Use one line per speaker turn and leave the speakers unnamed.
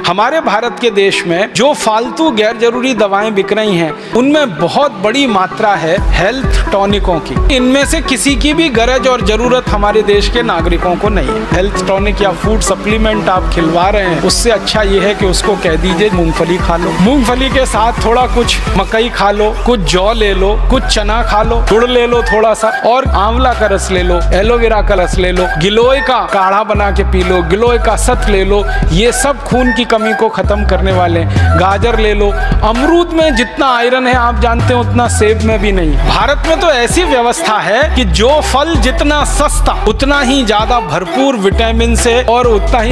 हमारे भारत के देश में जो फालतू गैर जरूरी दवाएं बिक रही हैं, उनमें बहुत बड़ी मात्रा है हेल्थ टॉनिकों की। इनमें से किसी की भी गरज और जरूरत हमारे देश के नागरिकों को नहीं है। हेल्थ टॉनिक या फूड सप्लीमेंट आप खिलवा रहे हैं, उससे अच्छा ये है कि उसको कह दीजिए मूंगफली खा लो, मूंगफली के साथ थोड़ा कुछ मकई खा लो, कुछ जौ ले लो, कुछ चना खा लो, गुड़ ले लो थोड़ा सा, और आंवला का रस ले लो, एलोवेरा का रस ले लो, गिलोय का काढ़ा बना के पी लो, गिलोय का सत ले लो। ये सब खून की कमी को खत्म करने वाले। गाजर ले लो। अमरूद में जितना आयरन है आप जानते हैं उतना सेब में भी नहीं। भारत में तो ऐसी व्यवस्था है कि जो फल जितना सस्ता उतना ही ज्यादा भरपूर विटामिन से और उतना ही